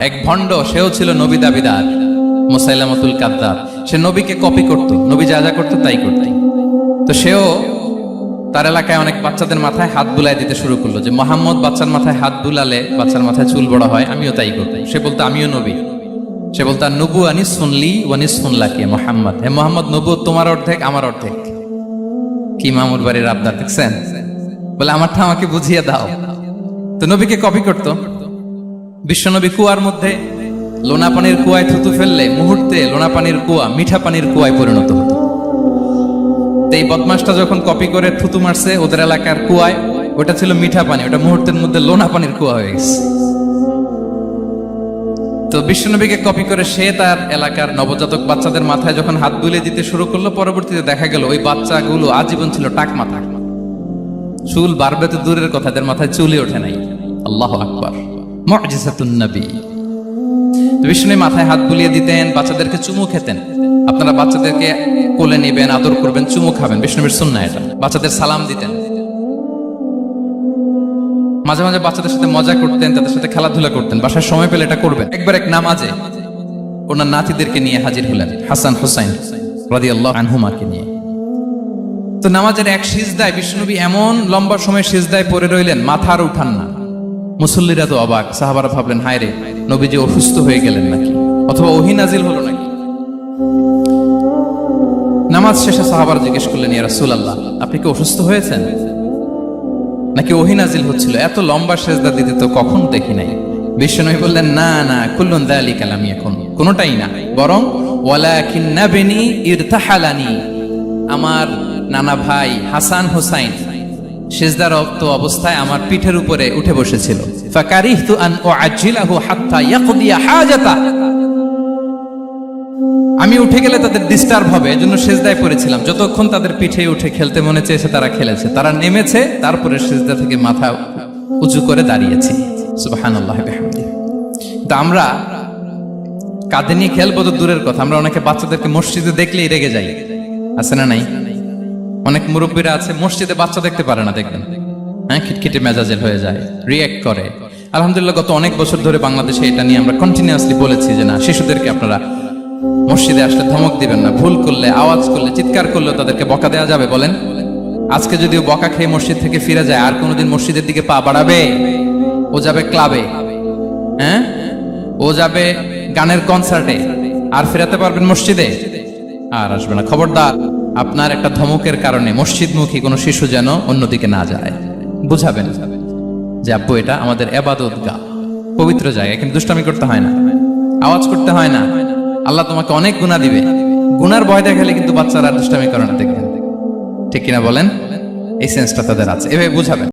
এক ভণ্ড, সেও ছিল নবী দাবিদার, মুসাইলামাতুল কাদ্দাব। সে নবীকে কপি করত, নবী যা যা করতো তাই করত। তো সেও তার এলাকায় অনেক বাচ্চাদের মাথায় হাত বুলাই দিতে শুরু করলো, যে মোহাম্মদ বাচ্চার মাথায় হাত বুলালে বাচ্চার মাথায় চুল বড় হয়, আমিও তাই করব। সে বলতো আমিও নবী। সে বলতো নবু আনি শুনলি ওয়ানি শুনলাকে মোহাম্মদ, হে মোহাম্মদ, নবু তোমার অর্ধেক আমার অর্ধেক। কি মামুর বাড়ির আবদার দেখছেন? বলে আমারটা আমাকে বুঝিয়ে দাও। তো নবীকে কপি করত। বিশ্বনবী কুয়ার মধ্যে লোনা পানির কুয়ায় থুতু ফেললে মুহূর্তে লোনা পানির কুয়া মিঠা পানির কুয়ায় পরিণত হতো। এই বদমাসটা যখন কপি করে থুতু মারছে ওদের এলাকার কুয়ায়, ওটা ছিল মিঠা পানি, ওটা মুহূর্তের মধ্যে লোনা পানির কুয়া হয়ে গেছে। তো বিশ্বনবীকে কপি করে সে তার এলাকার নবজাতক বাচ্চাদের মাথায় যখন হাত বুলিয়ে দিতে শুরু করলো, পরবর্তীতে দেখা গেল ওই বাচ্চাগুলো আজীবন ছিল টাক মাথা। চুল বাড়বে তো দূরের কথা, এদের মাথায় চুলই ওঠে নাই। আল্লাহু আকবার, মুআজিজাতুন নবী। বিষ্ণু মাথায় হাত বুলিয়ে দিতেন, বাচ্চাদেরকে চুমু খেতেন। আপনারা বাচ্চাদেরকে কোলে নেবেন, আদর করবেন, চুমু খাবেন, বিষ্ণুবীর সুন্নাহ এটা। বাচ্চাদের সালাম দিতেন, মাঝে মাঝে বাচ্চাদের সাথে মজা করতেন, তাদের সাথে খেলাধুলা করতেন। বাসায় সময় পেলে এটা করবেন। একবার এক নামাজে ওনার নাতিদেরকে নিয়ে হাজির হলেন, হাসান হুসাইন রাদিয়াল্লাহু আনহুমাকে নিয়ে। তো নামাজের এক সিজদায় বিষ্ণুনবী এমন লম্বা সময় সিজদায় পড়ে রইলেন, মাথা আর উঠান না। মুসল্লিরা তো অবাক, সাহাবারা ভাবলেন হায় রে, নবীজি অসুস্থ হয়ে গেলেন নাকি, অথবা ওহী নাজিল হলো নাকি। নামাজ শেষে সাহাবারা জিজ্ঞেস করলেন, ইয়া রাসূলুল্লাহ, আপনি কি অসুস্থ হয়েছেন নাকি ওহী নাজিল হচ্ছিল? এত লম্বা সিজদা দিতে তো কখন দেখি নাই। বিশ্বনবী বললেন, না না, কুল্লুন যালিকা লাম ইয়াকুন, কোনটাই না, বরং ওয়ালাকিন নাবনি ইরতাহালানি, আমার নানা ভাই হাসান হুসাইন সিজদারত অবস্থায় আমার পিঠের উপরে উঠে বসেছিল। ফাকারিহতু আন উআজ্জিলাহু হাত্তা ইয়াকদিয়া হাজাতা, আমি উঠে গেলে তাদের ডিস্টার্ব হবে, এজন্য সিজদায় পড়েছিলাম। যতক্ষণ তাদের পিঠে উঠে খেলতে মনে চেয়েছে তারা খেলেছে, তারা নেমেছে, তারপরে সিজদা থেকে মাথা উঁচু করে দাঁড়িয়েছি। সুবহানাল্লাহ বিহামদিহি। তো আমরা কাঁধে নিয়ে খেলবো তো দূরের কথা, আমরা অনেকে বাচ্চাদেরকে মসজিদে দেখলেই রেগে যাই, আছে না নাই? অনেক মুরব্বীরা আছে মসজিদে বাচ্চা দেখতে পারে না, দেখবেন হ্যাঁ, খিটখিটে মেজাজের হয়ে যায়, রিঅ্যাক্ট করে। আলহামদুলিল্লাহ গত অনেক বছর ধরে বাংলাদেশে এটা নিয়ে আমরা কন্টিনিউয়াসলি বলেছি যে না, শিশুদেরকে আপনারা মসজিদে আসলে ধমক দিবেন না। ভুল করলে, আওয়াজ করলে, চিৎকার করলে তাদেরকে বকা দেওয়া যাবে? বলেন। আজকে যদিও বকা খেয়ে মসজিদ থেকে ফিরে যায়, আর কোনোদিন মসজিদের দিকে পা বাড়াবে? ও যাবে ক্লাবে, হ্যাঁ, ও যাবে গানের কনসার্টে, আর ফেরাতে পারবেন মসজিদে? আর আসবে না। খবরদার, আপনার একটা ধমকের কারণে মসজিদমুখী কোনো শিশু যেন অন্যদিকে না যায়। বুঝাবেন যে আব্বু, এটা আমাদের ইবাদতগাহ, পবিত্র জায়গা, কিন্তু দুষ্টামি করতে হয় না, আওয়াজ করতে হয় না, আল্লাহ তোমাকে অনেক গুনাহ দিবে। গুনার ভয় দেখালে কিন্তু বাচ্চারা দুষ্টামি করে না, দেখবেন। ঠিক কিনা বলেন? এই সেন্সটা তাদের আছে, এভাবে বুঝাবেন।